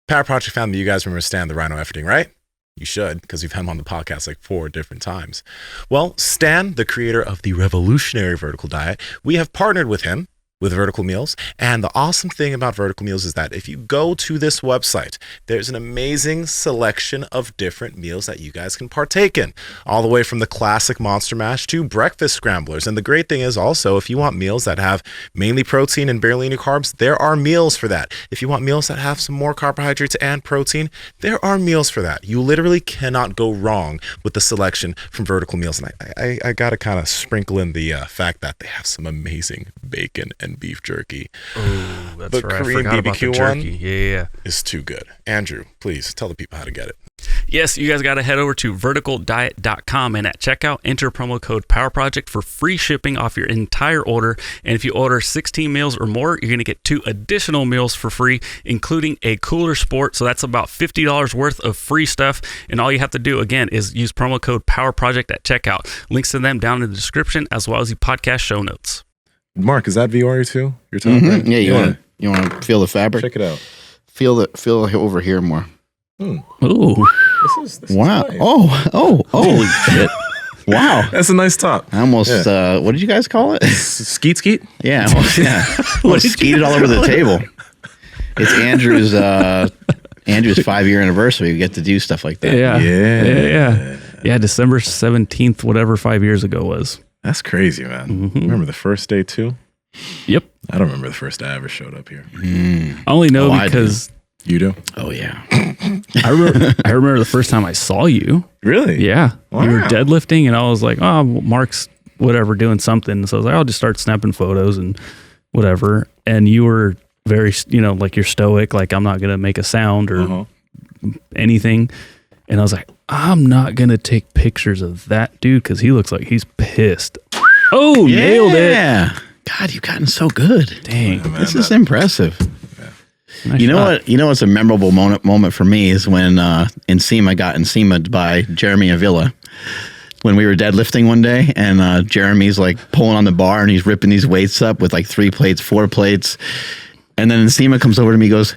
Power Project family, you guys remember Stan the Rhino Efforting, right? You should, because we've had him on the podcast like 4 different times. Well, Stan, the creator of the revolutionary vertical diet, we have partnered with him with Vertical Meals. And the awesome thing about Vertical Meals is that if you go to this website, there's an amazing selection of different meals that you guys can partake in, all the way from the classic Monster Mash to breakfast scramblers. And the great thing is also, if you want meals that have mainly protein and barely any carbs, there are meals for that. If you want meals that have some more carbohydrates and protein, there are meals for that. You literally cannot go wrong with the selection from Vertical Meals. And I got to kind of sprinkle in the fact that they have some amazing bacon and beef jerky. Oh, that's the right. Korean I forgot BBQ about the jerky. Yeah. is too good. Andrew, please tell the people how to get it. Yes, you guys got to head over to verticaldiet.com and at checkout, enter promo code PowerProject for free shipping off your entire order. And if you order 16 meals or more, you're going to get 2 additional meals for free, including a cooler sport. So that's about $50 worth of free stuff. And all you have to do, again, is use promo code PowerProject at checkout. Links to them down in the description, as well as the podcast show notes. Mark, is that VR too? You're talking right? Yeah, you want to feel the fabric? Check it out. Feel over here more. Ooh. This is Wow. nice. Holy shit. Wow. That's a nice top. I almost, what did you guys call it? Skeet? Yeah. Yeah. Almost skeeted all over the table. It's Andrew's 5-year anniversary. We get to do stuff like that. Yeah. December 17th, whatever 5 years ago was. That's crazy, man. Remember the first day too? Yep. I don't remember the first day I ever showed up here. I only know because... You do? Oh, yeah. I remember the first time I saw you. Really? Yeah. Wow. You were deadlifting, and I was like, oh, Mark's whatever doing something. So I was like, I'll just start snapping photos and whatever. And you were very, like you're stoic, like I'm not going to make a sound or anything. And I was like, I'm not going to take pictures of that dude because he looks like he's pissed. Oh, nailed it. Yeah. God, you've gotten so good. Dang. Yeah, man, This is impressive. Nice You know shot. what? You know what's a memorable moment for me is when Nsima got Nsima'd by Jeremy Avila. When we were deadlifting one day, and Jeremy's like pulling on the bar, and he's ripping these weights up with like 3 plates, 4 plates, and then Nsima comes over to me, and goes,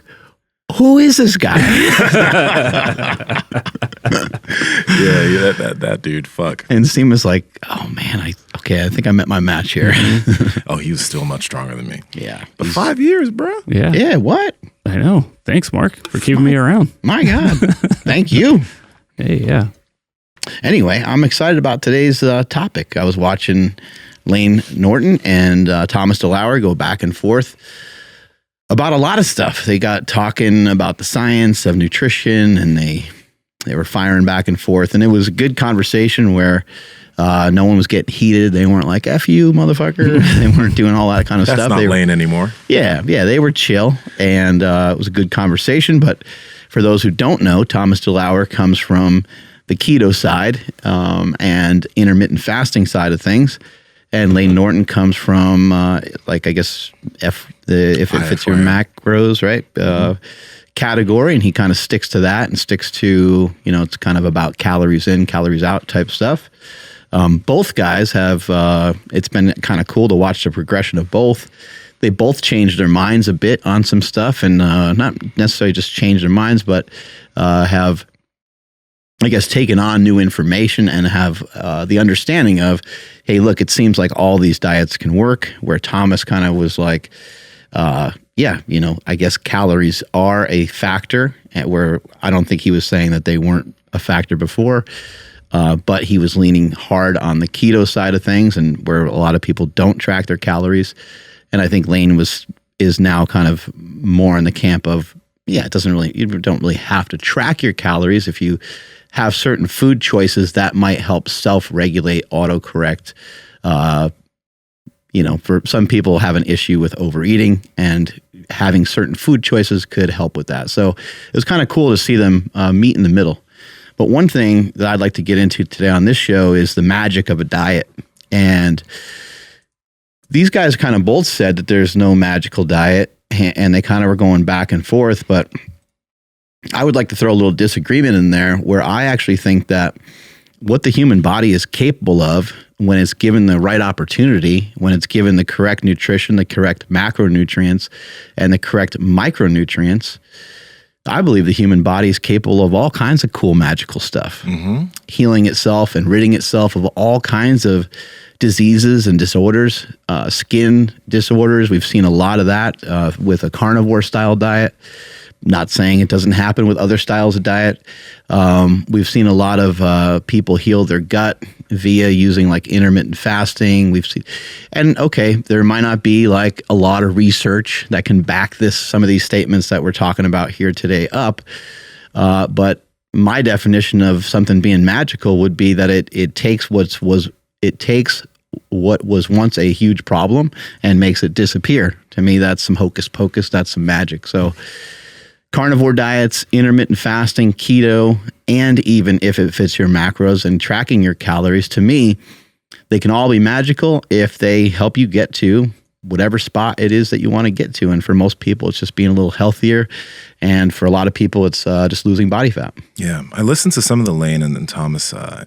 "Who is this guy?" that dude. Fuck. And Nsima's like, "Oh man, I think I met my match here." Oh, he was still much stronger than me. Yeah, But 5 years, bro. Yeah. yeah. What? I know. Thanks, Mark, for keeping me around. My God, thank you. Hey, yeah. Anyway, I'm excited about today's topic. I was watching Layne Norton and Thomas DeLauer go back and forth about a lot of stuff. They got talking about the science of nutrition, and they were firing back and forth. And it was a good conversation where no one was getting heated. They weren't like, F you, motherfucker. They weren't doing all that kind of That's stuff. not Layne anymore. Yeah, they were chill, and it was a good conversation. But for those who don't know, Thomas DeLauer comes from the keto side and intermittent fasting side of things, and Layne Norton comes from like, I guess, if it fits your macros, right? Category, and he kind of sticks to that and sticks to, it's kind of about calories in, calories out type stuff. Both guys have, it's been kind of cool to watch the progression of both. They both changed their minds a bit on some stuff, and not necessarily just changed their minds, but have, I guess, taken on new information and have the understanding of, hey, look, it seems like all these diets can work, where Thomas kind of was like, I guess calories are a factor, where I don't think he was saying that they weren't a factor before. But he was leaning hard on the keto side of things, and where a lot of people don't track their calories. And I think Layne is now kind of more in the camp of, you don't really have to track your calories. If you have certain food choices that might help self-regulate, autocorrect. For some people have an issue with overeating, and having certain food choices could help with that. So it was kind of cool to see them meet in the middle. But one thing that I'd like to get into today on this show is the magic of a diet. And these guys kind of both said that there's no magical diet, and they kind of were going back and forth. But I would like to throw a little disagreement in there, where I actually think that what the human body is capable of when it's given the right opportunity, when it's given the correct nutrition, the correct macronutrients, and the correct micronutrients, I believe the human body is capable of all kinds of cool, magical stuff, healing itself and ridding itself of all kinds of diseases and disorders, skin disorders. We've seen a lot of that with a carnivore style diet. Not saying it doesn't happen with other styles of diet. We've seen a lot of people heal their gut via using like intermittent fasting. We've seen, and okay, there might not be like a lot of research that can back some of these statements that we're talking about here today up. But my definition of something being magical would be that it takes what was once a huge problem and makes it disappear. To me, that's some hocus pocus. That's some magic. So carnivore diets, intermittent fasting, keto, and even if it fits your macros and tracking your calories, to me, they can all be magical if they help you get to whatever spot it is that you want to get to. And for most people, it's just being a little healthier. And for a lot of people, it's just losing body fat. Yeah. I listened to some of the Layne and Thomas, I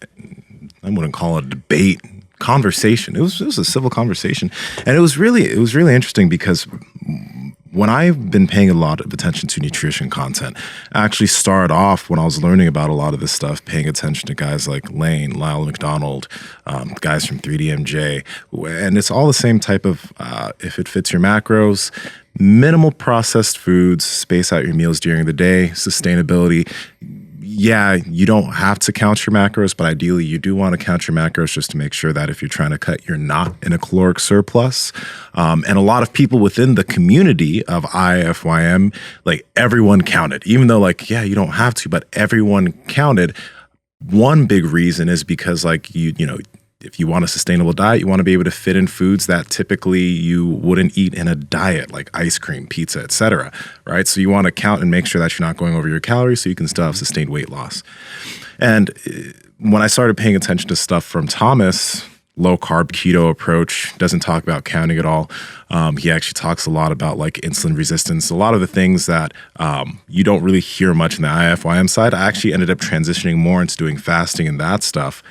wouldn't call it a debate, conversation. It was a civil conversation. And it was really interesting because when I've been paying a lot of attention to nutrition content, I actually started off when I was learning about a lot of this stuff, paying attention to guys like Layne, Lyle McDonald, guys from 3DMJ, and it's all the same type of, if it fits your macros, minimal processed foods, space out your meals during the day, sustainability. Yeah, you don't have to count your macros, but ideally you do want to count your macros just to make sure that if you're trying to cut, you're not in a caloric surplus. And a lot of people within the community of IFYM, like everyone counted, even though like, yeah, you don't have to, but everyone counted. One big reason is because like you know, if you want a sustainable diet, you want to be able to fit in foods that typically you wouldn't eat in a diet, like ice cream, pizza, etc. Right? So you want to count and make sure that you're not going over your calories so you can still have sustained weight loss. And when I started paying attention to stuff from Thomas, low carb keto approach, doesn't talk about counting at all. He actually talks a lot about like insulin resistance, a lot of the things that you don't really hear much in the IFYM side. I actually ended up transitioning more into doing fasting and that stuff,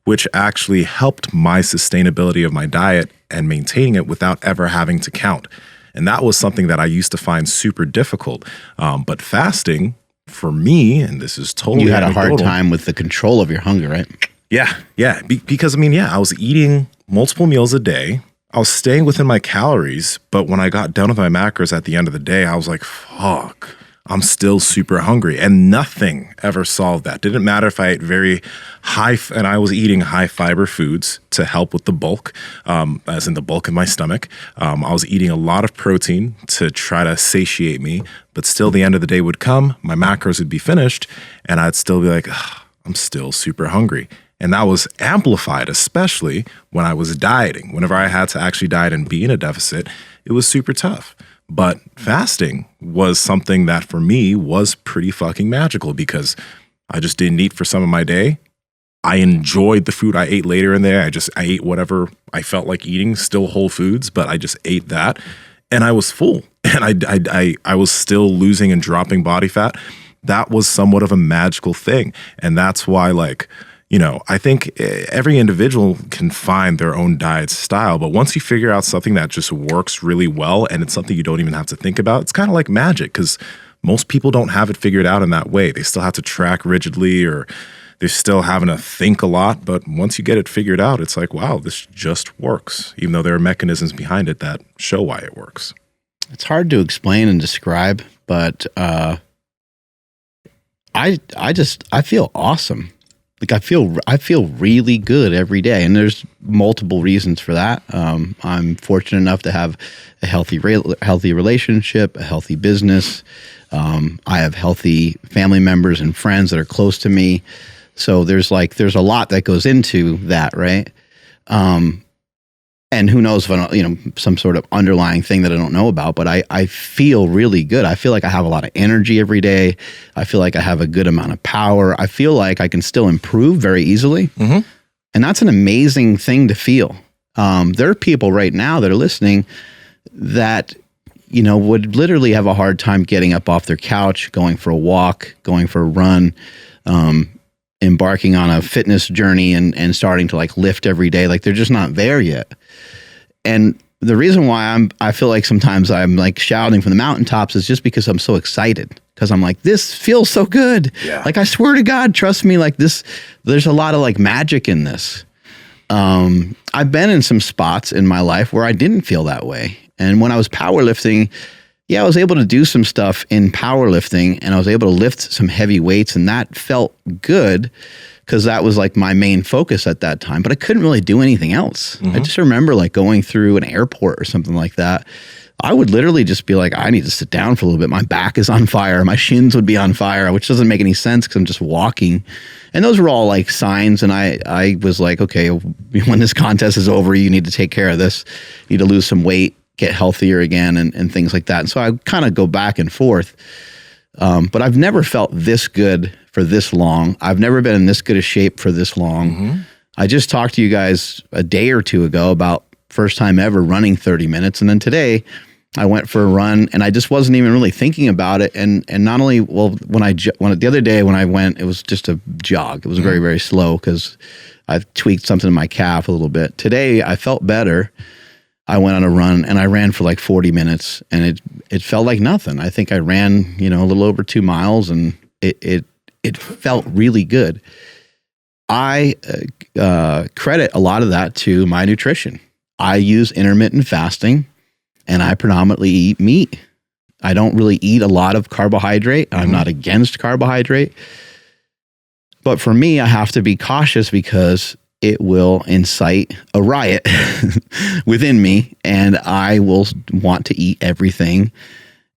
which actually helped my sustainability of my diet and maintaining it without ever having to count. And that was something that I used to find super difficult. But fasting, for me, and this is totally You had a hard anecdotal, time with the control of your hunger, right? Yeah. Because, I mean, I was eating multiple meals a day. I was staying within my calories. But when I got done with my macros at the end of the day, I was like, fuck, I'm still super hungry. And nothing ever solved that. Didn't matter if I ate very high, and I was eating high fiber foods to help with the bulk, as in the bulk of my stomach. I was eating a lot of protein to try to satiate me, but still the end of the day would come, my macros would be finished, and I'd still be like, I'm still super hungry. And that was amplified, especially when I was dieting. Whenever I had to actually diet and be in a deficit, it was super tough. But fasting was something that for me was pretty fucking magical because I just didn't eat for some of my day. I enjoyed the food I ate later in there. I ate whatever I felt like eating, still whole foods, but I just ate that and I was full and I was still losing and dropping body fat. That was somewhat of a magical thing. And that's why like, you know, I think every individual can find their own diet style, but once you figure out something that just works really well and it's something you don't even have to think about, it's kind of like magic because most people don't have it figured out in that way. They still have to track rigidly or they're still having to think a lot. But once you get it figured out, it's like, wow, this just works, even though there are mechanisms behind it that show why it works. It's hard to explain and describe, but I feel awesome. Like I feel really good every day, and there's multiple reasons for that. I'm fortunate enough to have a healthy relationship, a healthy business. I have healthy family members and friends that are close to me. So there's a lot that goes into that, right? And who knows if I don't, some sort of underlying thing that I don't know about, but I feel really good. I feel like I have a lot of energy every day. I feel like I have a good amount of power. I feel like I can still improve very easily. Mm-hmm. And that's an amazing thing to feel. There are people right now that are listening that, would literally have a hard time getting up off their couch, going for a walk, going for a run, embarking on a fitness journey and starting to like lift every day. Like they're just not there yet. And the reason why I feel like sometimes I'm like shouting from the mountaintops is just because I'm so excited. because I'm like, this feels so good. Yeah. Like, I swear to God, trust me, like this, there's a lot of like magic in this. I've been in some spots in my life where I didn't feel that way. And when I was powerlifting, I was able to do some stuff in powerlifting, and I was able to lift some heavy weights, and that felt good because that was like my main focus at that time. But I couldn't really do anything else. I just remember like going through an airport or something like that. I would literally just be like, I need to sit down for a little bit. My back is on fire. My shins would be on fire, which doesn't make any sense because I'm just walking. And those were all like signs. And I was like, okay, when this contest is over, you need to take care of this. You need to lose some weight, get healthier again, and things like that. And so I kind of go back and forth. But I've never felt this good for this long. I've never been in this good a shape for this long. I just talked to you guys a day or two ago about first time ever running 30 minutes. And then today I went for a run, and I just wasn't even really thinking about it. And not only, well, when the other day when I went, it was just a jog. It was very, very slow because I've tweaked something in my calf a little bit. Today I felt better. I went on a run, and I ran for like 40 minutes, and it felt like nothing. I think I ran, a little over 2 miles, and it felt really good. I credit a lot of that to my nutrition. I use intermittent fasting, and I predominantly eat meat. I don't really eat a lot of carbohydrate. I'm not against carbohydrate. But for me, I have to be cautious because it will incite a riot within me, and I will want to eat everything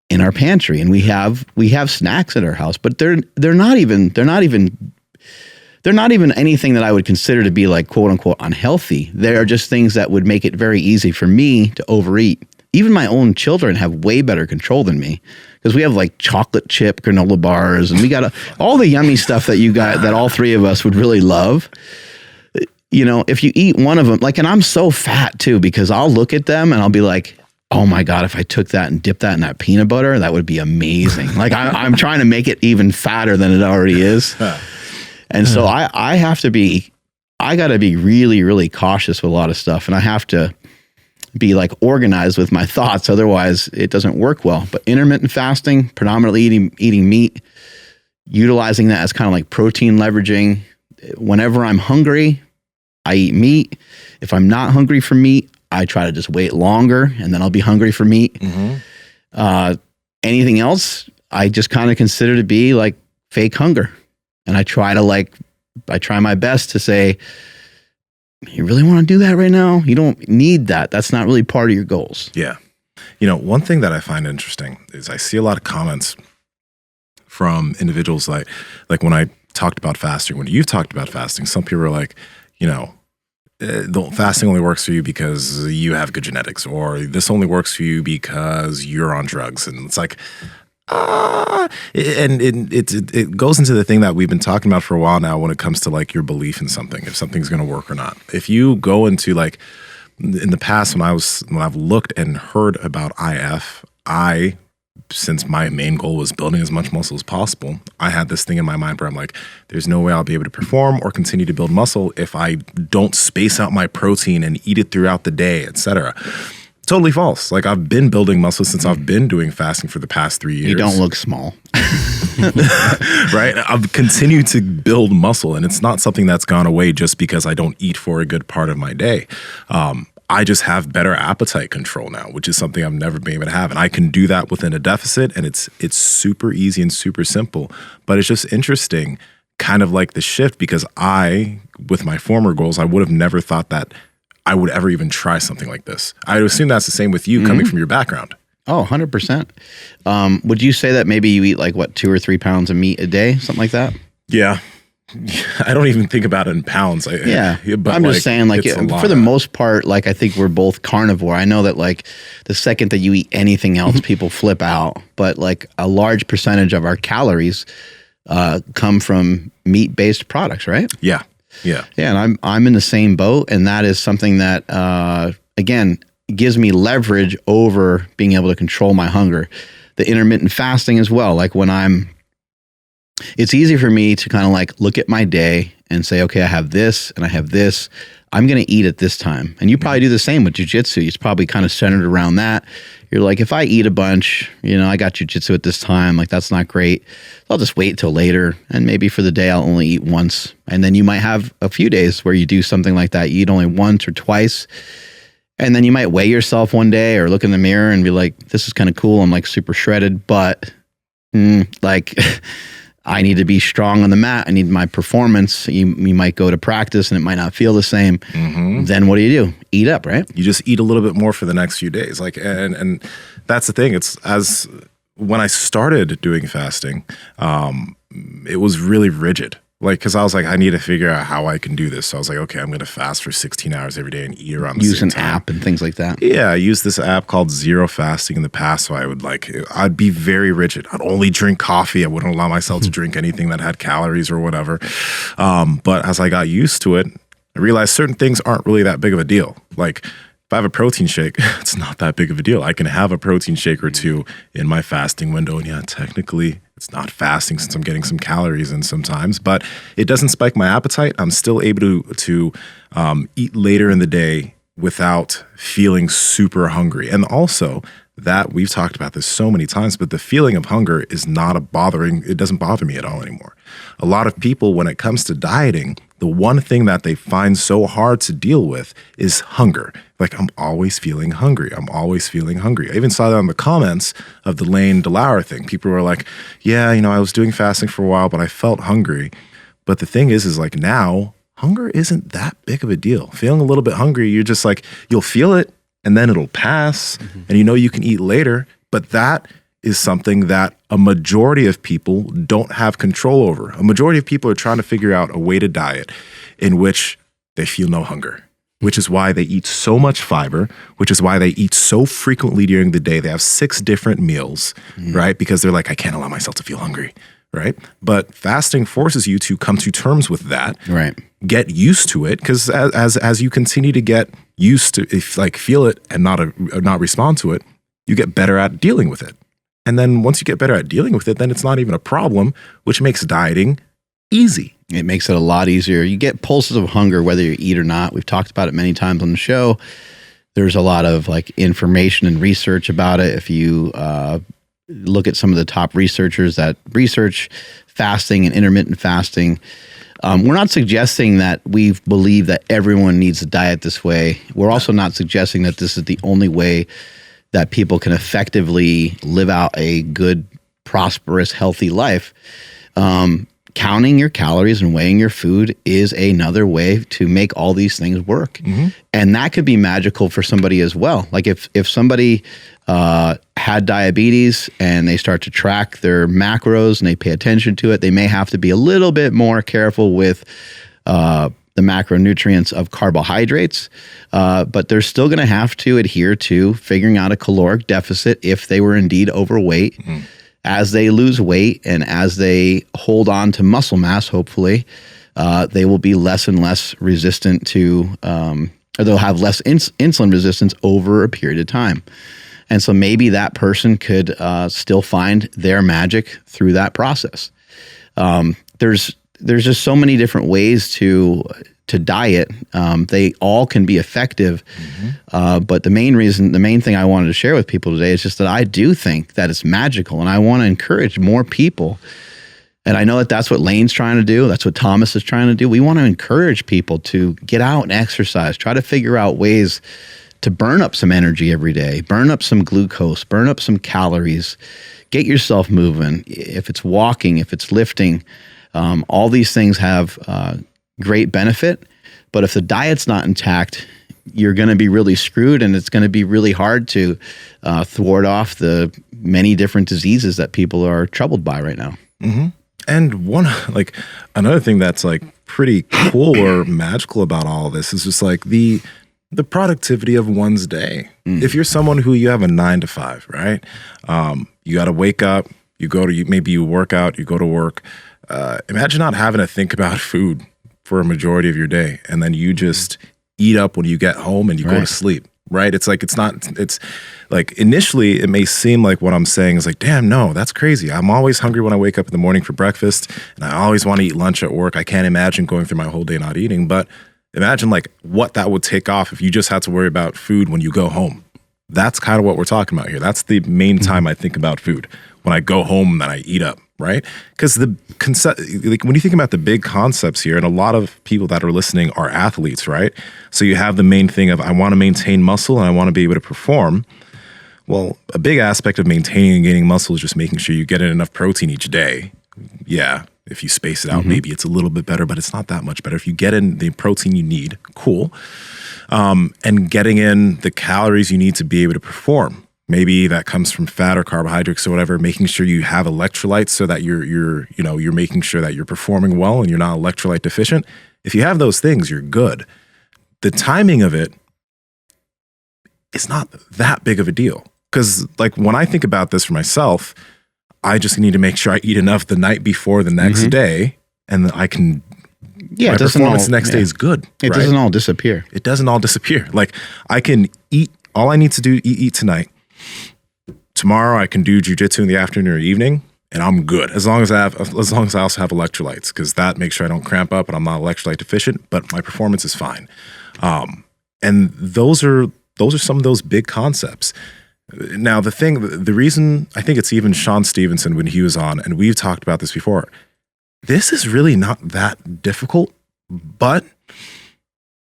in our pantry. And we have snacks at our house, but they're not even anything that I would consider to be like quote unquote unhealthy. They are just things that would make it very easy for me to overeat. Even my own children have way better control than me because we have like chocolate chip granola bars, and we got all the yummy stuff that all three of us would really love. If you eat one of them, and I'm so fat too, because I'll look at them and I'll be like, oh my God, if I took that and dipped that in that peanut butter, that would be amazing. Like I'm trying to make it even fatter than it already is. And so I got to be really, really cautious with a lot of stuff. And I have to be like organized with my thoughts. Otherwise it doesn't work well. But intermittent fasting, predominantly eating meat, utilizing that as kind of like protein leveraging. Whenever I'm hungry, I eat meat. If I'm not hungry for meat, I try to just wait longer, and then I'll be hungry for meat. Anything else, I just kind of consider to be like fake hunger. And I try my best to say, you really want to do that right now? You don't need that. That's not really part of your goals. Yeah. One thing that I find interesting is I see a lot of comments from individuals like when I talked about fasting, when you've talked about fasting, some people are like, the fasting only works for you because you have good genetics, or this only works for you because you're on drugs. And it's like, and it goes into the thing that we've been talking about for a while now when it comes to like your belief in something, if something's going to work or not. If you go into like in the past, when I've looked and heard about IF, since my main goal was building as much muscle as possible, I had this thing in my mind where I'm like, there's no way I'll be able to perform or continue to build muscle if I don't space out my protein and eat it throughout the day, etc. Totally false. Like, I've been building muscle since I've been doing fasting for the past 3 years. You don't look small. Right? I've continued to build muscle, and it's not something that's gone away just because I don't eat for a good part of my day. I just have better appetite control now, which is something I've never been able to have. And I can do that within a deficit, and it's super easy and super simple. But it's just interesting, kind of like the shift, because with my former goals, I would have never thought that I would ever even try something like this. I assume that's the same with you coming from your background. Oh, 100%. Would you say that maybe you eat like 2 or 3 pounds of meat a day, something like that? Yeah. I don't even think about it in pounds. But I'm just saying, like, for the most part, like, I think we're both carnivore. I know that, like, the second that you eat anything else, people flip out. But, like, a large percentage of our calories come from meat-based products, right? Yeah. Yeah. Yeah, and I'm in the same boat, and that is something that, again, gives me leverage over being able to control my hunger. The intermittent fasting as well, like when it's easy for me to kind of like look at my day and say, okay, I have this and I have this. I'm going to eat at this time. And you probably do the same with jujitsu. It's probably kind of centered around that. You're like, if I eat a bunch, I got jujitsu at this time, like that's not great. I'll just wait till later. And maybe for the day, I'll only eat once. And then you might have a few days where you do something like that. You eat only once or twice. And then you might weigh yourself one day or look in the mirror and be like, this is kind of cool. I'm like super shredded, but like I need to be strong on the mat. I need my performance. You might go to practice and it might not feel the same. Then what do? Eat up, right? You just eat a little bit more for the next few days. Like, and that's the thing. It's as when I started doing fasting, it was really rigid. Like, cause I was like, I need to figure out how I can do this. So I was like, okay, I'm going to fast for 16 hours every day and eat around the use same an time. app and things like that. Yeah, I used this app called Zero Fasting in the past. So I'd be very rigid. I'd only drink coffee. I wouldn't allow myself to drink anything that had calories or whatever. But as I got used to it, I realized certain things aren't really that big of a deal. Like if I have a protein shake, it's not that big of a deal. I can have a protein shake or two in my fasting window. And yeah, technically it's not fasting since I'm getting some calories in sometimes, but it doesn't spike my appetite. I'm still able to eat later in the day without feeling super hungry. And also that we've talked about this so many times, but the feeling of hunger is not it doesn't bother me at all anymore. A lot of people, when it comes to dieting, the one thing that they find so hard to deal with is hunger. Like, I'm always feeling hungry. I'm always feeling hungry. I even saw that in the comments of the Layne DeLauer thing. People were like, yeah, I was doing fasting for a while, but I felt hungry. But the thing is like now, hunger isn't that big of a deal. Feeling a little bit hungry, you're just like, you'll feel it and then it'll pass and you can eat later. But that is something that a majority of people don't have control over. A majority of people are trying to figure out a way to diet in which they feel no hunger, which is why they eat so much fiber, which is why they eat so frequently during the day. They have 6 different meals, right? Because they're like, I can't allow myself to feel hungry, right? But fasting forces you to come to terms with that, right? Get used to it, because as you continue to get used to, feel it and not respond to it, you get better at dealing with it. And then once you get better at dealing with it, then it's not even a problem, which makes dieting easy. It makes it a lot easier. You get pulses of hunger, whether you eat or not. We've talked about it many times on the show. There's a lot of information and research about it. If you look at some of the top researchers that research fasting and intermittent fasting, we're not suggesting that we believe that everyone needs to diet this way. We're also not suggesting that this is the only way that people can effectively live out a good, prosperous, healthy life. Counting your calories and weighing your food is another way to make all these things work. And that could be magical for somebody as well. Like if somebody had diabetes and they start to track their macros and they pay attention to it, they may have to be a little bit more careful with the macronutrients of carbohydrates, but they're still going to have to adhere to figuring out a caloric deficit if they were indeed overweight. As they lose weight and as they hold on to muscle mass, hopefully, they will be less and less resistant to, or they'll have less insulin resistance over a period of time. And so maybe that person could still find their magic through that process. There's just so many different ways to diet. They all can be effective. But the main thing I wanted to share with people today is just that I do think that it's magical, and I want to encourage more people. And I know that that's what Layne's trying to do. That's what Thomas is trying to do. We want to encourage people to get out and exercise, try to figure out ways to burn up some energy every day, burn up some glucose, burn up some calories, get yourself moving. If it's walking, if it's lifting, all these things have great benefit, but if the diet's not intact, you're going to be really screwed, and it's going to be really hard to thwart off the many different diseases that people are troubled by right now. And another thing that's pretty cool or magical about all of this is just the productivity of one's day. If you're someone who you have a 9 to 5, right? You got to wake up, maybe you work out, you go to work. Imagine not having to think about food for a majority of your day, and then you just eat up when you get home and you go to sleep. right? It's like initially it may seem like what I'm saying is like, damn, no, that's crazy. I'm always hungry when I wake up in the morning for breakfast, and I always want to eat lunch at work. I can't imagine going through my whole day not eating. But imagine like what that would take off if you just had to worry about food when you go home. That's kind of what we're talking about here. That's the main time I think about food, when I go home and then I eat up, right? Because the concept, like when you think about the big concepts here, and a lot of people that are listening are athletes, right? So you have the main thing of I want to maintain muscle and I want to be able to perform. Well, a big aspect of maintaining and gaining muscle is just making sure you get in enough protein each day. Yeah, if you space it out, maybe it's a little bit better, but it's not that much better. If you get in the protein you need, cool. And getting in the calories you need to be able to perform. Maybe that comes from fat or carbohydrates or whatever, making sure you have electrolytes so that you're making sure that you're performing well and you're not electrolyte deficient. If you have those things, you're good. The timing of it is not that big of a deal. Because like when I think about this for myself, I just need to make sure I eat enough the night before the next day, and then I can. Yeah, my performance the next day is good. It doesn't all disappear. It doesn't all disappear. Like I can eat. All I need to do eat tonight. Tomorrow I can do jujitsu in the afternoon or evening, and I'm good as long as I also have electrolytes, because that makes sure I don't cramp up and I'm not electrolyte deficient. But my performance is fine. And those are some of those big concepts. Now, the reason I think it's even Sean Stevenson when he was on, and we've talked about this before, this is really not that difficult, but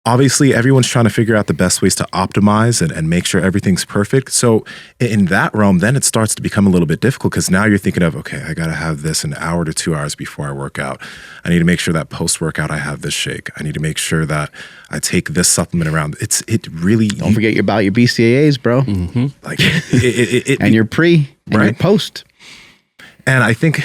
obviously everyone's trying to figure out the best ways to optimize and make sure everything's perfect. So in that realm, then it starts to become a little bit difficult, because now you're thinking of, okay, I got to have this an hour to 2 hours before I work out. I need to make sure that post-workout I have this shake. I need to make sure that I take this supplement around. It really... Don't forget about your BCAAs, bro. Like and your pre and your post. And I think,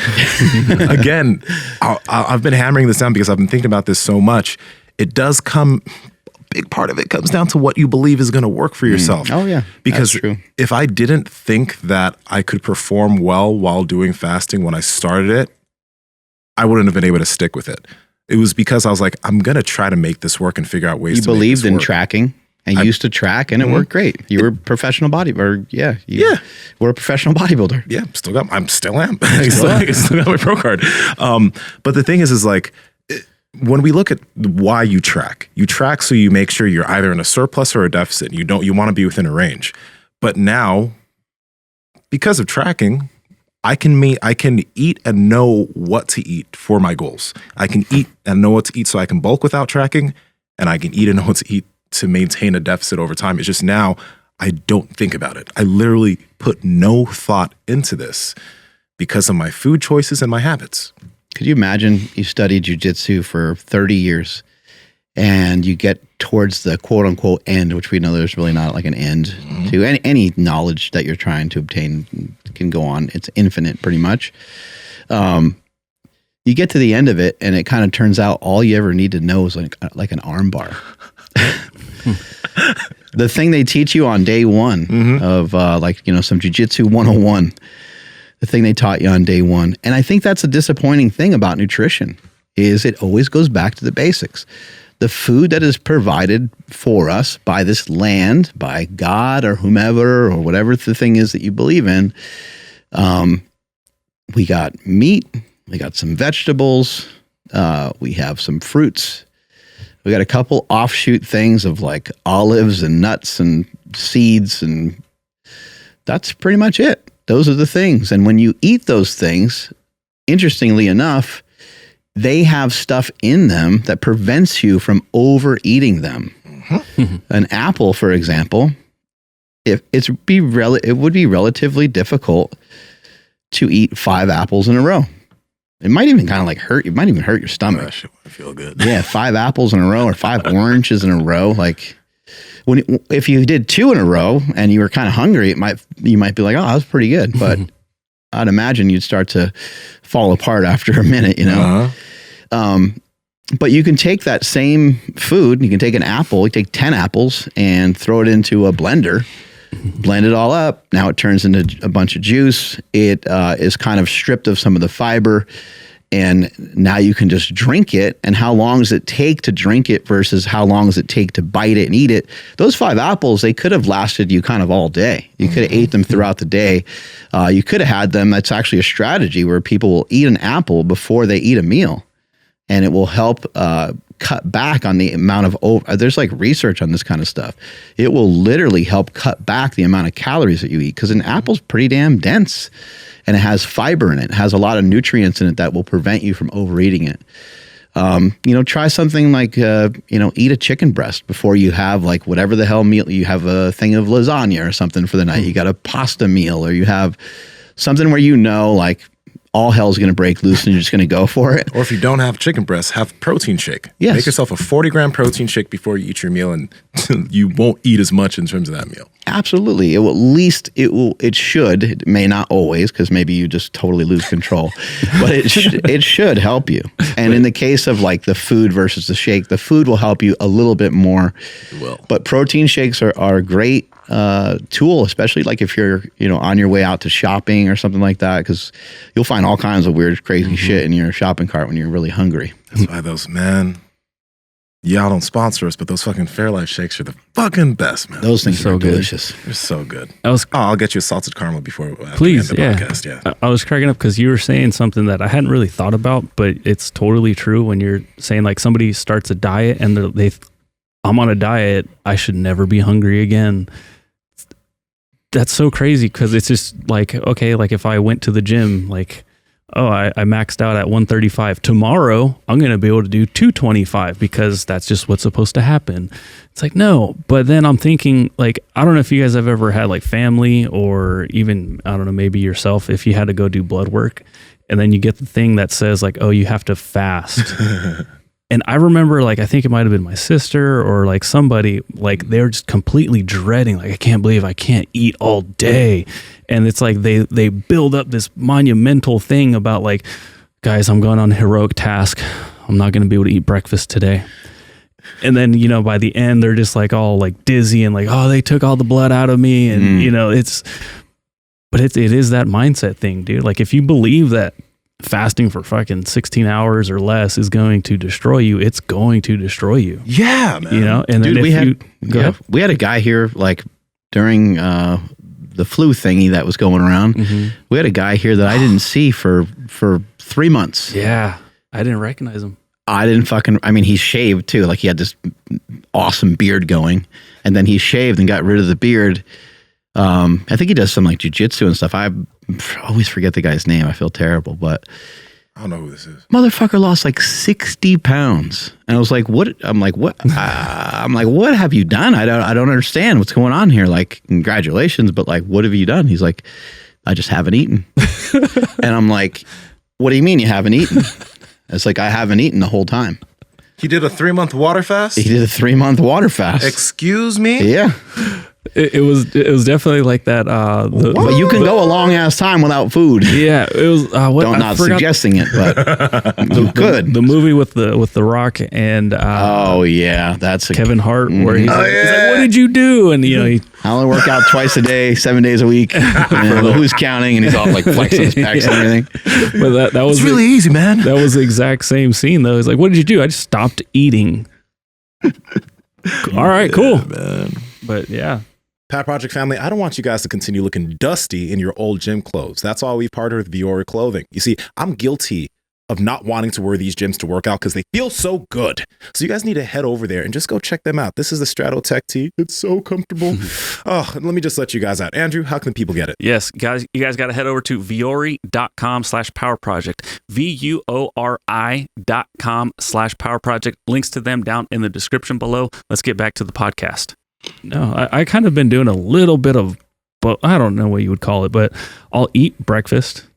again, I've been hammering this down because I've been thinking about this so much. It does come, a big part of it comes down to what you believe is going to work for yourself. Oh, yeah. Because that's true. If I didn't think that I could perform well while doing fasting when I started it, I wouldn't have been able to stick with it. It was because I was like, I'm going to try to make this work and figure out ways to make this work. You believed in tracking. And you used to track, and it worked great. You were a professional bodybuilder. We're a professional bodybuilder. Yeah, I still am. I still got my pro card. But the thing is like, when we look at why you track so you make sure you're either in a surplus or a deficit. You want to be within a range. But now, because of tracking, I can eat and know what to eat for my goals. I can eat and know what to eat so I can bulk without tracking, and I can eat and know what to eat to maintain a deficit over time. It's just now I don't think about it. I literally put no thought into this because of my food choices and my habits. Could you imagine you studied jiu-jitsu for 30 years and you get towards the quote unquote end, which we know there's really not like an end to any knowledge that you're trying to obtain can go on. It's infinite pretty much. You get to the end of it and it kind of turns out all you ever need to know is like an arm bar. The thing they teach you on day one of some jiu-jitsu 101, the thing they taught you on day one. And I think that's a disappointing thing about nutrition is it always goes back to the basics. The food that is provided for us by this land, by God or whomever, or whatever the thing is that you believe in. We got meat, we got some vegetables, we have some fruits. We got a couple offshoot things of like olives and nuts and seeds, and that's pretty much it. Those are the things. And when you eat those things, interestingly enough, they have stuff in them that prevents you from overeating them. An apple, for example, it would be relatively difficult to eat 5 apples in a row. It might even kind of like hurt. It might even hurt your stomach. Gosh, I feel good. Yeah, 5 apples in a row or 5 oranges in a row. Like if you did 2 in a row and you were kind of hungry, you might be like, oh, that was pretty good. But I'd imagine you'd start to fall apart after a minute, you know. But you can take that same food. You can take an apple. You take 10 apples and throw it into a blender. Blend it all up. Now it turns into a bunch of juice. It is kind of stripped of some of the fiber, And now you can just drink it. And how long does it take to drink it versus how long does it take to bite it and eat it? Those 5 apples, they could have lasted you kind of all day. You could have ate them throughout the day. You could have had them. That's actually a strategy where people will eat an apple before they eat a meal. And it will help cut back on the amount of, there's like research on this kind of stuff. It will literally help cut back the amount of calories that you eat because an apple's pretty damn dense. And it has fiber in it. It has a lot of nutrients in it that will prevent you from overeating it. Try something like, eat a chicken breast before you have like whatever the hell meal. You have a thing of lasagna or something for the night. You got a pasta meal or you have something where like all hell's going to break loose and you're just going to go for it. Or if you don't have chicken breast, have protein shake. Yes. Make yourself a 40-gram protein shake before you eat your meal and you won't eat as much in terms of that meal. Absolutely. It will at least, it should, it may not always, because maybe you just totally lose control, but it should help you. And in the case of like the food versus the shake, the food will help you a little bit more. It will. But protein shakes are a great tool, especially like if you're, on your way out to shopping or something like that, because you'll find all kinds of weird, crazy shit in your shopping cart when you're really hungry. That's why those, y'all don't sponsor us, but those fucking Fairlife shakes are the fucking best, man. Those things So are good. delicious. They're so good. I I'll get you a salted caramel before Please, we end the yeah. podcast. Yeah. I was cracking up because you were saying something that I hadn't really thought about, but it's totally true when you're saying like somebody starts a diet and I'm on a diet, I should never be hungry again. That's so crazy because it's just like, okay, like if I went to the gym, like, I maxed out at 135. Tomorrow, I'm going to be able to do 225 because that's just what's supposed to happen. It's like, no. But then I'm thinking, like, I don't know if you guys have ever had like family or even, I don't know, maybe yourself, if you had to go do blood work and then you get the thing that says like, oh, you have to fast. And I remember, like, I think it might have been my sister or like somebody, like they were just completely dreading, like, I can't believe I can't eat all day. And it's like they build up this monumental thing about like, guys, I'm going on a heroic task. I'm not going to be able to eat breakfast today. And then, by the end, they're just like all like dizzy and like, oh, they took all the blood out of me. And, but it is that mindset thing, dude. Like if you believe that fasting for fucking 16 hours or less is going to destroy you, it's going to destroy you. Yeah, man. And dude, then we had a guy here like during the flu thingy that was going around. Mm-hmm. We had a guy here that I didn't see for 3 months. Yeah. I didn't recognize him. He shaved too. Like he had this awesome beard going and then he shaved and got rid of the beard. I think he does some like jujitsu and stuff. I always forget the guy's name. I feel terrible, but I don't know who this is. Motherfucker lost like 60 pounds. And I was like, what? I'm like, what? What have you done? I don't understand what's going on here. Like, congratulations, but like, what have you done? He's like, I just haven't eaten. And I'm like, what do you mean you haven't eaten? It's like, I haven't eaten the whole time. He did a 3-month water fast? He did a 3-month water fast. Excuse me? Yeah. It was definitely like that. But you can go a long ass time without food. Yeah, it was. Not suggesting it, but good. The movie with the Rock and that's Kevin Hart, where he's like, "What did you do?" And I only work out twice a day, 7 days a week. And who's counting? And he's all like flexing his pecs and everything. But that was really easy, man. That was the exact same scene though. He's like, "What did you do?" I just stopped eating. All right, cool. Man. But yeah. Pat Project family, I don't want you guys to continue looking dusty in your old gym clothes. That's why we partnered with Viore Clothing. You see, I'm guilty of not wanting to wear these gyms to work out because they feel so good. So you guys need to head over there and just go check them out. This is the Stratotech tee. It's so comfortable. And let me just let you guys out. Andrew, how can people get it? Yes, guys, you guys got to head over to viori.com/powerproject, VUORI.com/powerproject. Links to them down in the description below. Let's get back to the podcast. No, I kind of been doing a little bit of, but I don't know what you would call it, but I'll eat breakfast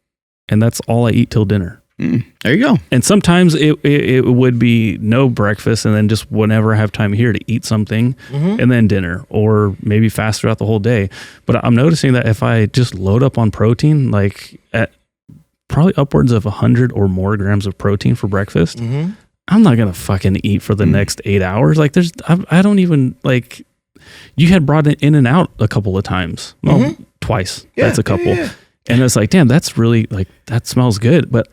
and that's all I eat till dinner. There you go. And sometimes it would be no breakfast and then just whenever I have time here to eat something and then dinner, or maybe fast throughout the whole day. But I'm noticing that if I just load up on protein, like at probably upwards of 100 or more grams of protein for breakfast, I'm not going to fucking eat for the next 8 hours. Like I don't even like, you had brought it in and out a couple of times. Well, twice. Yeah, that's a couple. Yeah. And it's like, damn, that's really like, that smells good. But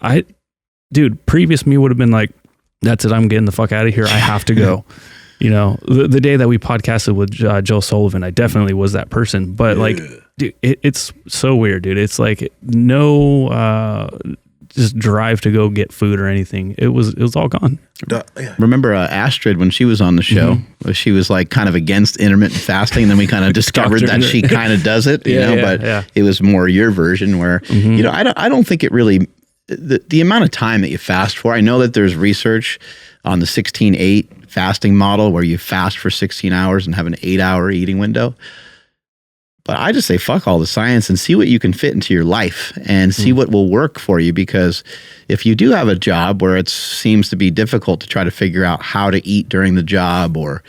dude, previous me would have been like, that's it, I'm getting the fuck out of here. I have to go. You know, the day that we podcasted with Joe Sullivan, I definitely was that person. But like, dude, it's so weird, dude. It's like no just drive to go get food or anything. It was all gone. Remember Astrid when she was on the show? She was like kind of against intermittent fasting, and then we kind of discovered that she kind of does it. You know, but it was more your version where you know I don't think it really the amount of time that you fast for. I know that there's research on the 16-8 fasting model where you fast for 16 hours and have an 8-hour eating window. But I just say fuck all the science and see what you can fit into your life and see what will work for you. Because if you do have a job where it seems to be difficult to try to figure out how to eat during the job, or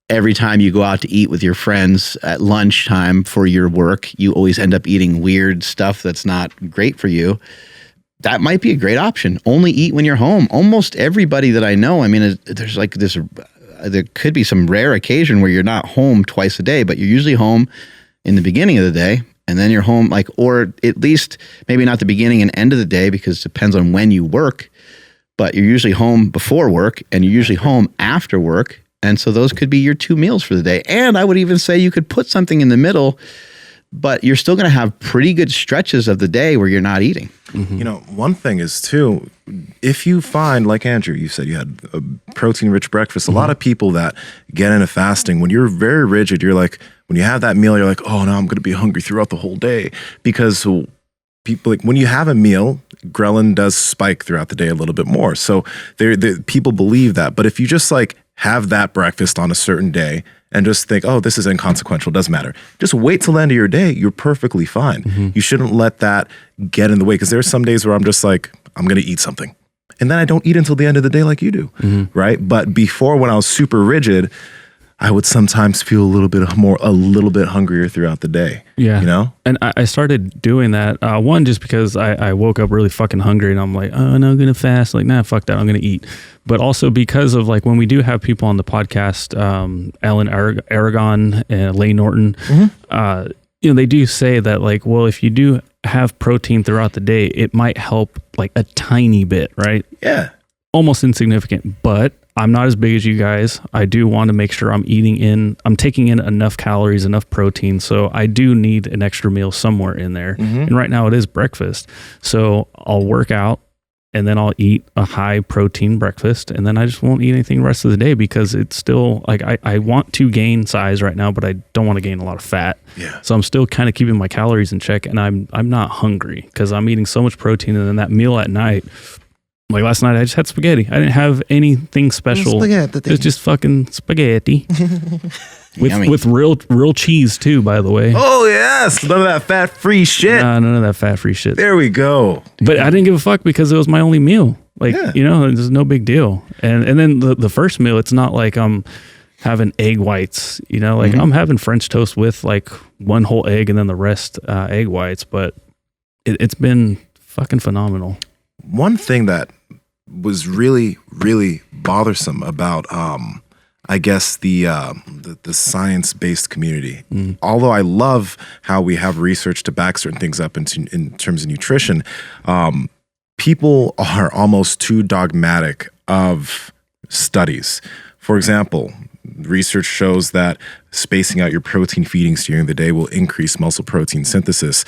every time you go out to eat with your friends at lunchtime for your work, you always end up eating weird stuff that's not great for you, that might be a great option. Only eat when you're home. Almost everybody that I know, I mean, there's like this, there could be some rare occasion where you're not home twice a day, but you're usually home in the beginning of the day, and then you're home like, or at least maybe not the beginning and end of the day, because it depends on when you work, but you're usually home before work and you're usually home after work. And so those could be your 2 meals for the day. And I would even say you could put something in the middle, but you're still going to have pretty good stretches of the day where you're not eating. You know, one thing is too, if you find, like Andrew, you said you had a protein-rich breakfast, a lot of people that get into fasting, when you're very rigid, you're like, when you have that meal, you're like, oh no, I'm going to be hungry throughout the whole day. Because people, like, when you have a meal, ghrelin does spike throughout the day a little bit more. So people believe that. But if you just like have that breakfast on a certain day and just think, oh, this is inconsequential, doesn't matter. Just wait till the end of your day. You're perfectly fine. You shouldn't let that get in the way, because there's some days where I'm just like, I'm going to eat something. And then I don't eat until the end of the day like you do, right? But before, when I was super rigid, I would sometimes feel a little bit hungrier throughout the day. Yeah. You know? And I started doing that. One, just because I woke up really fucking hungry and I'm like, oh, no, I'm going to fast. Like, nah, fuck that. I'm going to eat. But also because of like, when we do have people on the podcast, Ellen Aragon and Layne Norton, you know, they do say that like, well, if you do have protein throughout the day, it might help like a tiny bit, right? Yeah. Almost insignificant, but I'm not as big as you guys. I do want to make sure I'm taking in enough calories, enough protein. So I do need an extra meal somewhere in there. And right now it is breakfast. So I'll work out and then I'll eat a high protein breakfast. And then I just won't eat anything the rest of the day, because it's still like, I want to gain size right now, but I don't want to gain a lot of fat. Yeah. So I'm still kind of keeping my calories in check, and I'm not hungry because I'm eating so much protein. And then that meal at night, like last night, I just had spaghetti. I didn't have anything special. It was just fucking spaghetti with real cheese too, by the way. Oh yes, none of that fat-free shit. Nah, none of that fat-free shit. There we go. But I didn't give a fuck because it was my only meal. Like, you know, it's no big deal. And then the first meal, it's not like I'm having egg whites. You know, like I'm having French toast with like one whole egg and then the rest egg whites. But it's been fucking phenomenal. One thing that was really, really bothersome about, I guess, the science-based community, although I love how we have research to back certain things up in terms of nutrition, people are almost too dogmatic of studies. For example, research shows that spacing out your protein feedings during the day will increase muscle protein synthesis.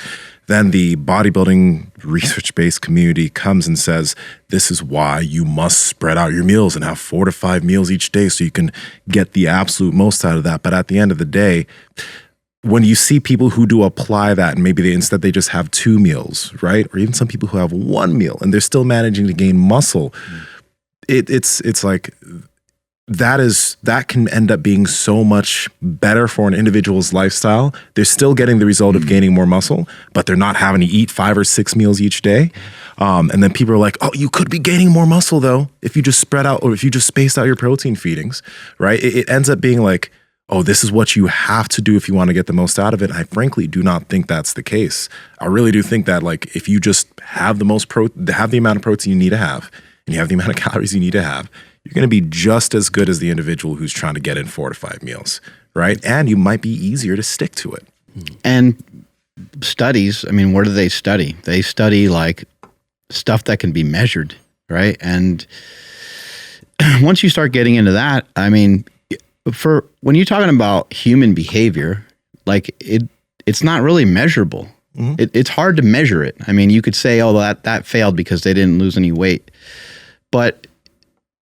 Then the bodybuilding research-based community comes and says, this is why you must spread out your meals and have 4 to 5 meals each day so you can get the absolute most out of that. But at the end of the day, when you see people who do apply that, and maybe instead they just have 2 meals, right? Or even some people who have 1 meal and they're still managing to gain muscle, it's like, that can end up being so much better for an individual's lifestyle. They're still getting the result of gaining more muscle, but they're not having to eat 5 or 6 meals each day. And then people are like, oh, you could be gaining more muscle though, if you just spread out, or if you just spaced out your protein feedings, right? It ends up being like, oh, this is what you have to do if you want to get the most out of it. I frankly do not think that's the case. I really do think that, like, if you just have the amount of protein you need to have, and you have the amount of calories you need to have, you're going to be just as good as the individual who's trying to get in 4 to 5 meals, right? And you might be easier to stick to it. And studies, I mean, what do they study? They study like stuff that can be measured. right? And once you start getting into that, I mean, for when you're talking about human behavior, like it's not really measurable. It's hard to measure it. I mean, you could say, oh, that failed because they didn't lose any weight, but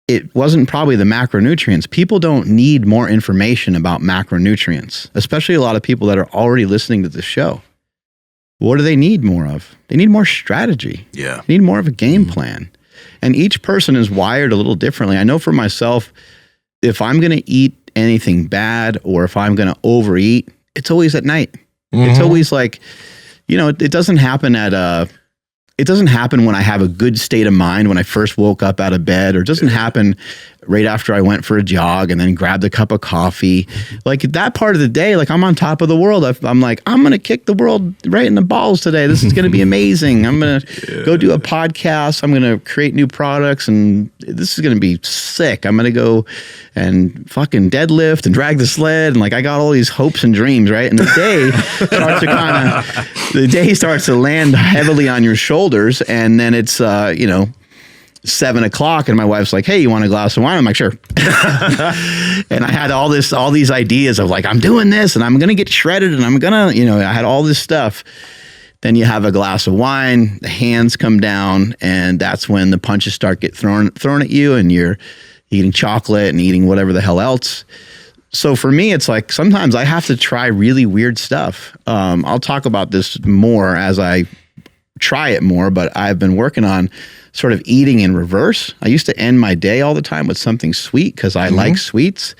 it wasn't probably the macronutrients. People don't need more information about macronutrients, especially a lot of people that are already listening to the show. What do they need more of? They need more strategy. Yeah. They need more of a game plan. And each person is wired a little differently. I know for myself, if I'm going to eat anything bad or if I'm going to overeat, it's always at night. It's always like, you know, it doesn't happen it doesn't happen when I have a good state of mind when I first woke up out of bed, or it doesn't happen right after I went for a jog and then grabbed a cup of coffee. Like that part of the day, like I'm on top of the world. I'm like, I'm going to kick the world right in the balls today. This is going to be amazing. I'm going to go do a podcast. I'm going to create new products and this is going to be sick. I'm going to go and fucking deadlift and drag the sled. And like, I got all these hopes and dreams, right? And the day starts to land heavily on your shoulders. And then it's, 7:00 and my wife's like, hey, you want a glass of wine? I'm like, sure. And I had all these ideas of like, I'm doing this and I'm going to get shredded and I'm going to, I had all this stuff. Then you have a glass of wine, the hands come down, and that's when the punches start get thrown at you and you're eating chocolate and eating whatever the hell else. So for me, it's like, sometimes I have to try really weird stuff. I'll talk about this more as I try it more, but I've been working on sort of eating in reverse. I used to end my day all the time with something sweet because I like sweets,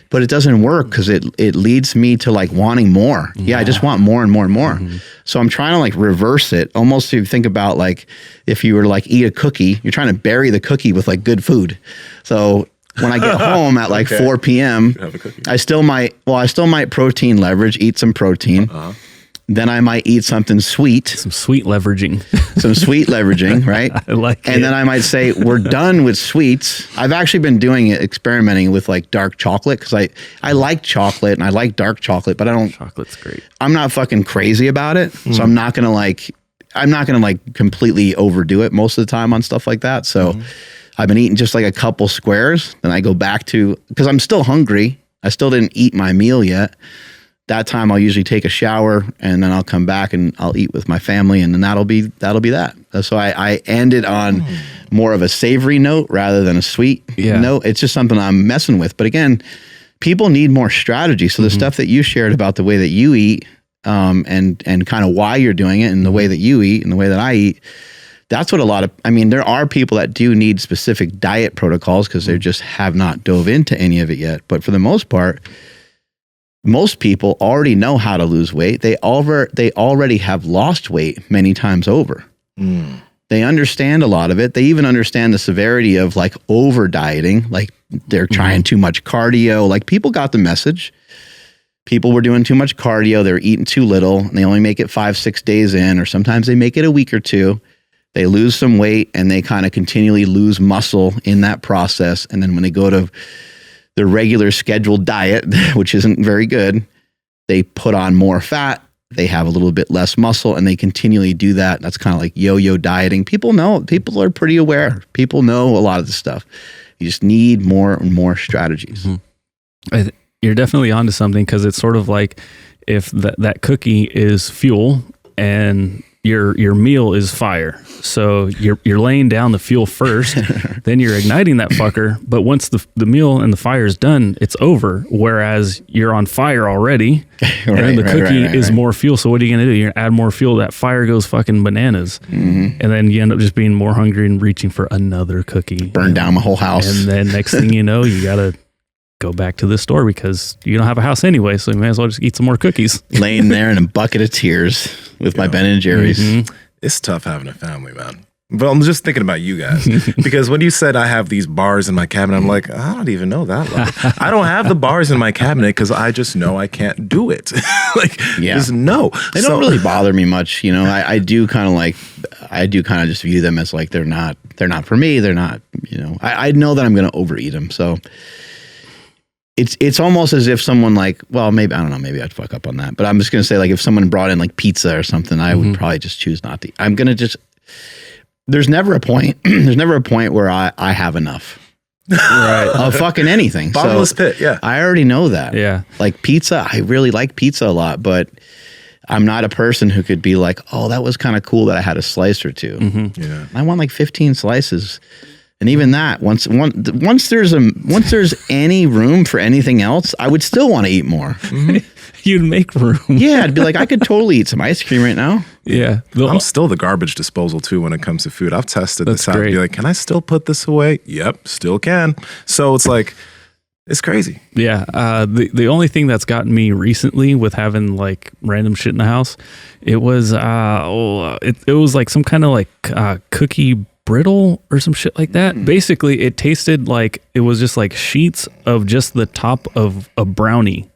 but it doesn't work because it leads me to like wanting more. Yeah, I just want more and more and more. So I'm trying to like reverse it. Almost, if you think about like if you were to like eat a cookie, you're trying to bury the cookie with like good food. So when I get home at like 4 p.m., I still might protein leverage, eat some protein. Then I might eat something sweet. Some sweet leveraging. Right? I like it. And then I might say, we're done with sweets. I've actually been doing it, experimenting with like dark chocolate because I like chocolate and I like dark chocolate, but I don't. Chocolate's great. I'm not fucking crazy about it. So I'm not going to completely overdo it most of the time on stuff like that. So I've been eating just like a couple squares. Then I go back to, because I'm still hungry. I still didn't eat my meal yet. That time I'll usually take a shower and then I'll come back and I'll eat with my family and then that'll be that. So I ended on more of a savory note rather than a sweet note. It's just something I'm messing with. But again, people need more strategy. So the stuff that you shared about the way that you eat and kind of why you're doing it and the way that you eat and the way that I eat, that's what there are people that do need specific diet protocols because they just have not dove into any of it yet. But for the most part, most people already know how to lose weight. They already have lost weight many times over. They understand a lot of it. They even understand the severity of like over dieting, like they're trying too much cardio. Like people got the message. People were doing too much cardio. They were eating too little and they only make it 5-6 days in, or sometimes they make it a week or two. They lose some weight and they kind of continually lose muscle in that process. And then when they go to the regular scheduled diet, which isn't very good, they put on more fat, they have a little bit less muscle, and they continually do that. That's kind of like yo-yo dieting. People know, people are pretty aware. People know a lot of this stuff. You just need more and more strategies. You're definitely onto something because it's sort of like if that cookie is fuel and your meal is fire. So you're laying down the fuel first, then you're igniting that fucker. But once the meal and the fire is done, it's over. Whereas you're on fire already, and then the cookie is more fuel. So what are you going to do? You're going to add more fuel. That fire goes fucking bananas. And then you end up just being more hungry and reaching for another cookie. Burn down my whole house. And then next thing you know, you got to go back to the store because you don't have a house anyway, so you may as well just eat some more cookies. Laying there in a bucket of tears with my Ben and Jerry's. It's tough having a family, man. But I'm just thinking about you guys because when you said I have these bars in my cabinet, I'm like, I don't even know that level. I don't have the bars in my cabinet because I just know I can't do it. Just no. They don't really bother me much. I do kind of just view them as like they're not for me. They're not. I know that I'm going to overeat them. So it's almost as if someone like, well, maybe, I don't know, maybe I'd fuck up on that. But I'm just going to say like if someone brought in like pizza or something, I would probably just choose not to. I'm going to just, there's never a point. There's never a point where I have enough. Right. Of fucking anything. Bottomless pit, yeah. I already know that. Yeah. Like pizza, I really like pizza a lot, but I'm not a person who could be like, oh, that was kind of cool that I had a slice or two. Mm-hmm. Yeah. I want like 15 slices. And even that, once there's any room for anything else, I would still want to eat more. Mm-hmm. You'd make room. Yeah, I'd be like, I could totally eat some ice cream right now. Yeah. I'm still the garbage disposal too when it comes to food. I've tested That's this out. great. Be like, can I still put this away? Yep, still can. So it's like, it's crazy. Yeah. The only thing that's gotten me recently with having like random shit in the house, it was it was like some kind of like cookie brittle or some shit like that. Basically, it tasted like it was just like sheets of just the top of a brownie.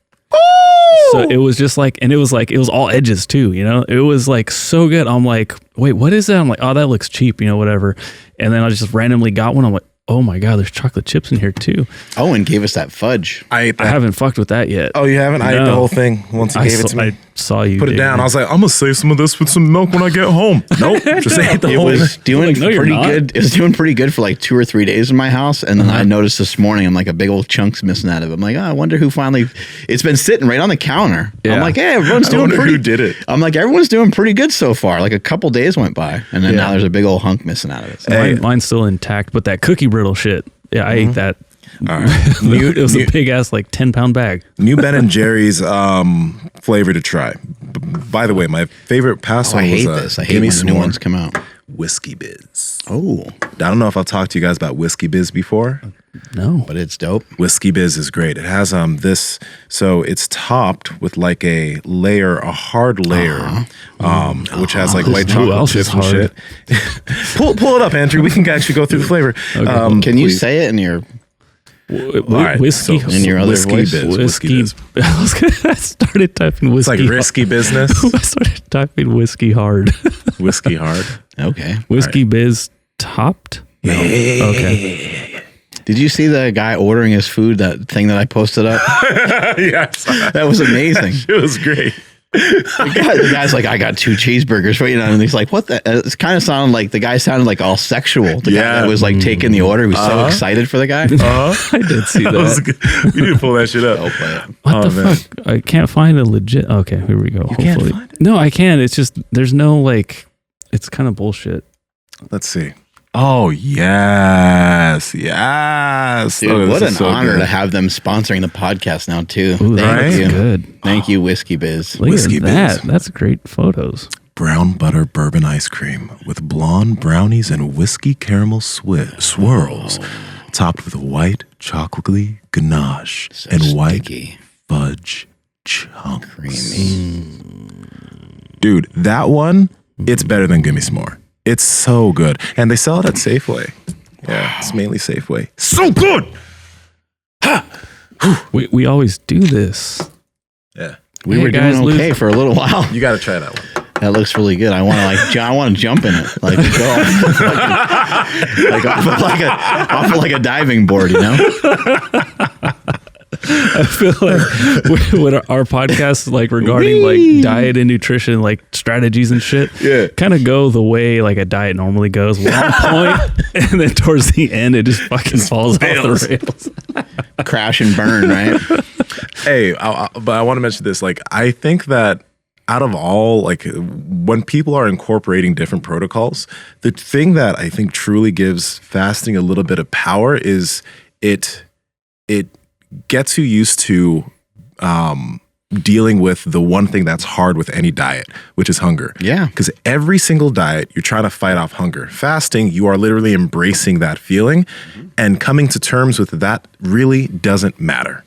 So it was just like, and it was all edges too, you know? It was like so good. I'm like, wait, what is that? I'm like, oh, that looks cheap, you know, whatever. And then I just randomly got one. I'm like, oh my God, there's chocolate chips in here too. Owen gave us that fudge. I ate that. I haven't fucked with that yet. Oh, you haven't? I ate the whole thing once you gave it to me. I saw you Put it down. I was like, I'm gonna save some of this with some milk when I get home. Nope, just ate the It whole was thing. doing Like, no, you're pretty not. good. It was doing pretty good for like 2 or 3 days in my house. And then I noticed this morning, I'm like, a big old chunk's missing out of it. I'm like, oh, I wonder who finally, it's been sitting right on the counter. Yeah. I'm like, hey, everyone's I doing wonder pretty who did it. I'm like, everyone's doing pretty good so far. Like a couple days went by. And then Yeah. now there's a big old hunk missing out of it. So Hey. Mine's still intact, but that cookie brittle shit, yeah, I ate that. All right. It was a big ass like 10-pound bag. New Ben and Jerry's flavor to try. By the way, my favorite past Oh, I one was hate this. I hate Gimme when the new S'more ones come out. Whisky Biz. Oh, I don't know if I've talked to you guys about Whisky Biz before. No. but it's dope. Whisky Biz is great. It has this, so it's topped with like a hard layer, which has like white Who chocolate else is chips and hard? shit. pull it up, Andrew. We can actually go through the flavor. Can you please. say it in your right, Whiskey. so in your other Whisky voice? Biz. Whisky Biz. I started typing It's whiskey. like risky business. I started typing whiskey hard. Whiskey hard. Okay. Whiskey Biz topped? No. Okay. Did you see the guy ordering his food, that thing that I posted up? Yes. That was amazing. It was great. The guy's like, I got 2 cheeseburgers for you, and he's like, what the? It's kind of sounded like the guy sounded like all sexual. The guy that was like taking the order, he was so excited for the guy. I did see That was that. good. You need to pull that shit up. I'll play it. What the man. fuck? I can't find a legit. Okay, here we go. can't find it? No, I can. It's just, there's no like, it's kind of bullshit. Let's see. Oh, yes. Yes. Dude, Oh, what this an is so honor good. to have them sponsoring the podcast now too. Ooh, Thank that's you. good. Thank you, Whisky Biz. Look Whisky at that. Biz. That's great photos. Brown butter bourbon ice cream with blonde brownies and whiskey caramel swirls, topped with white chocolatey ganache So and white sticky. fudge chunks. Creamy. Dude, that one, it's better than Gimme S'more. It's so good. And they sell it at Safeway. Yeah, it's mainly Safeway. So good! We always do this. Yeah. We Hey, were guys, doing okay lose- for a little while. You got to try that one. That looks really good. I want to I want to jump in it, like go off of like a diving board, you know. I feel like when our podcasts like regarding like diet and nutrition, like strategies and shit, kind of go the way like a diet normally goes. We're on point, and then towards the end, it just fucking falls off the rails. Crash and burn, right? Hey, but I want to mention this. Like, I think that out of all, like, when people are incorporating different protocols, the thing that I think truly gives fasting a little bit of power is it gets you used to dealing with the one thing that's hard with any diet, which is hunger. Yeah. Because every single diet, you're trying to fight off hunger. Fasting, you are literally embracing that feeling and coming to terms with that really doesn't matter.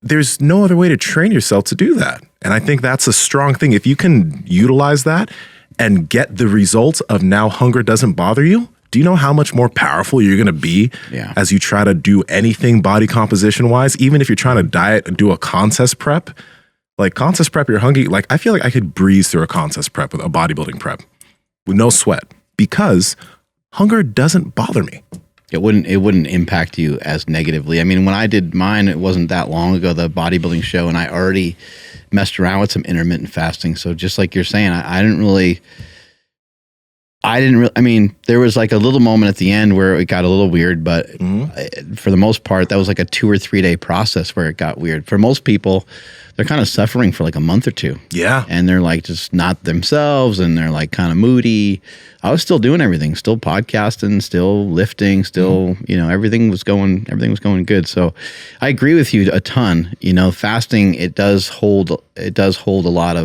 There's no other way to train yourself to do that. And I think that's a strong thing. If you can utilize that and get the results of now hunger doesn't bother you, do you know how much more powerful you're going to be as you try to do anything body composition wise? Even if you're trying to diet and do a contest prep, like contest prep, you're hungry. Like, I feel like I could breeze through a contest prep with a bodybuilding prep with no sweat because hunger doesn't bother me. It wouldn't impact you as negatively. I mean, when I did mine, it wasn't that long ago, the bodybuilding show, and I already messed around with some intermittent fasting. So just like you're saying, I didn't really. I didn't really, I mean, there was like a little moment at the end where it got a little weird, but for the most part, that was like a 2 or 3 day process where it got weird. For most people, they're kind of suffering for like a month or two. Yeah. And they're like just not themselves and they're like kind of moody. I was still doing everything, still podcasting, still lifting, still, everything was going good. So I agree with you a ton. Fasting, it does hold a lot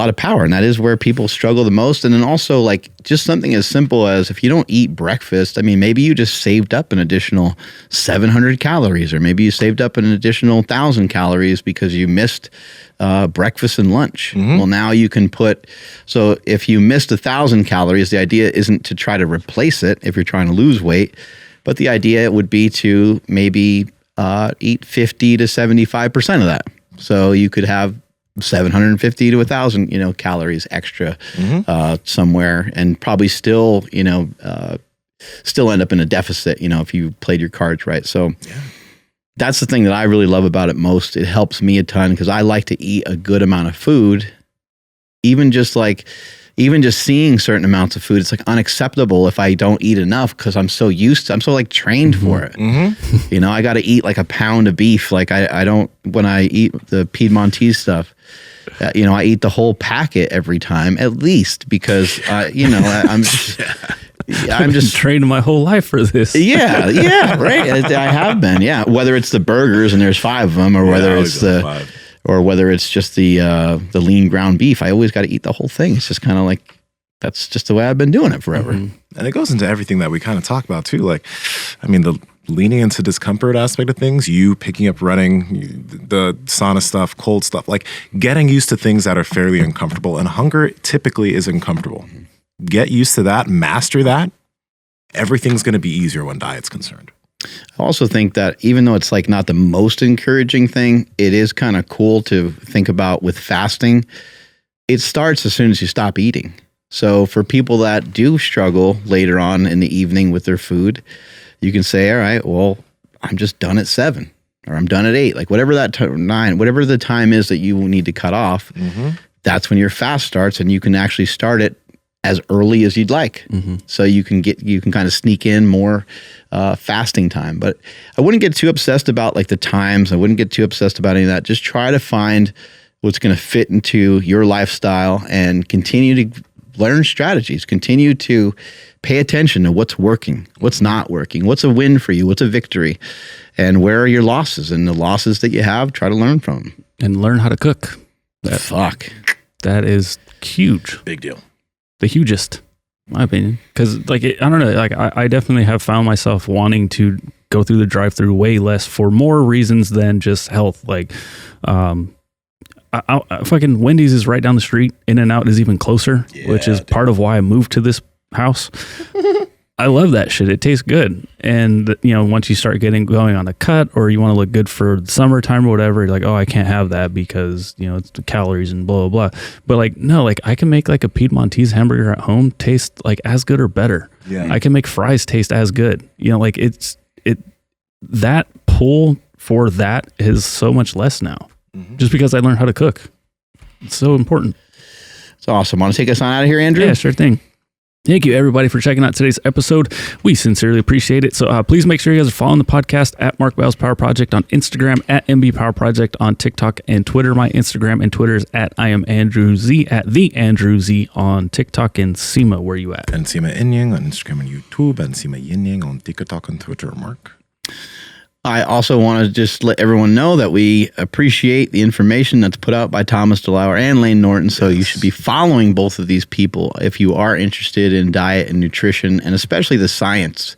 of power, and that is where people struggle the most. And then also like just something as simple as if you don't eat breakfast, I mean, maybe you just saved up an additional 700 calories, or maybe you saved up an additional 1,000 calories because you missed breakfast and lunch. Well, now you can so if you missed 1,000 calories, the idea isn't to try to replace it if you're trying to lose weight, but the idea would be to maybe eat 50 to 75% of that. So you could have 750 to 1,000, calories extra somewhere, and probably still end up in a deficit, if you played your cards right. So that's the thing that I really love about it most. It helps me a ton because I like to eat a good amount of food. Even just seeing certain amounts of food, it's like unacceptable if I don't eat enough because I'm so trained for it. I got to eat like a pound of beef. Like I don't, when I eat the Piedmontese stuff, I eat the whole packet every time at least because, I'm just training my whole life for this. Yeah, right. I have been. Yeah. Whether it's the burgers and there's 5 of them or whether it's just the lean ground beef, I always got to eat the whole thing. It's just kind of like, that's just the way I've been doing it forever. And it goes into everything that we kind of talk about too. Like, I mean, the leaning into discomfort aspect of things, you picking up running, the sauna stuff, cold stuff, like getting used to things that are fairly uncomfortable. And hunger typically is uncomfortable. Get used to that, master that. Everything's going to be easier when diet's concerned. I also think that even though it's like not the most encouraging thing, it is kind of cool to think about with fasting. It starts as soon as you stop eating. So for people that do struggle later on in the evening with their food, you can say, all right, well, I'm just done at 7 or I'm done at 8, like whatever that 9, whatever the time is that you need to cut off. That's when your fast starts, and you can actually start it as early as you'd like. So you can kind of sneak in more fasting time. But I wouldn't get too obsessed about like the times. I wouldn't get too obsessed about any of that. Just try to find what's going to fit into your lifestyle and continue to learn strategies. Continue to pay attention to what's working, what's not working, what's a win for you, what's a victory, and where are your losses. And the losses that you have, try to learn from them. And learn how to cook. That is huge. Big deal. The hugest, in my opinion. Because, I don't know, I definitely have found myself wanting to go through the drive-thru way less for more reasons than just health. Fucking Wendy's is right down the street. In-N-Out is even closer, which is part of why I moved to this house. I love that shit. It tastes good. And, once you start going on a cut or you want to look good for summertime or whatever, you're like, oh, I can't have that because, it's the calories and blah, blah, blah. But no, I can make like a Piedmontese hamburger at home taste like as good or better. Yeah. I can make fries taste as good. That pull for that is so much less now just because I learned how to cook. It's so important. It's awesome. Want to take us on out of here, Andrew? Yeah, sure thing. Thank you, everybody, for checking out today's episode. We sincerely appreciate it. So please make sure you guys are following the podcast at Mark Bell's Power Project on Instagram, at MB Power Project on TikTok and Twitter. My Instagram and Twitter is at I am Andrew Z, at the Andrew Z on TikTok. And Nsima, where are you at? Nsima Inyang on Instagram and YouTube, Nsima Inyang on TikTok and Twitter, Mark. I also want to just let everyone know that we appreciate the information that's put out by Thomas DeLauer and Layne Norton. So you should be following both of these people if you are interested in diet and nutrition, and especially the science.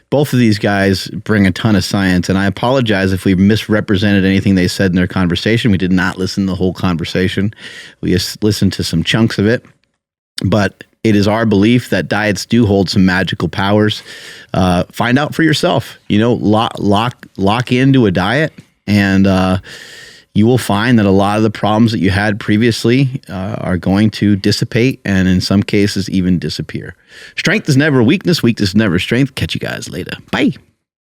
Both of these guys bring a ton of science, and I apologize if we misrepresented anything they said in their conversation. We did not listen to the whole conversation. We just listened to some chunks of it. But it is our belief that diets do hold some magical powers. Find out for yourself. Lock into a diet, and you will find that a lot of the problems that you had previously are going to dissipate, and in some cases even disappear. Strength is never weakness. Weakness is never strength. Catch you guys later. Bye.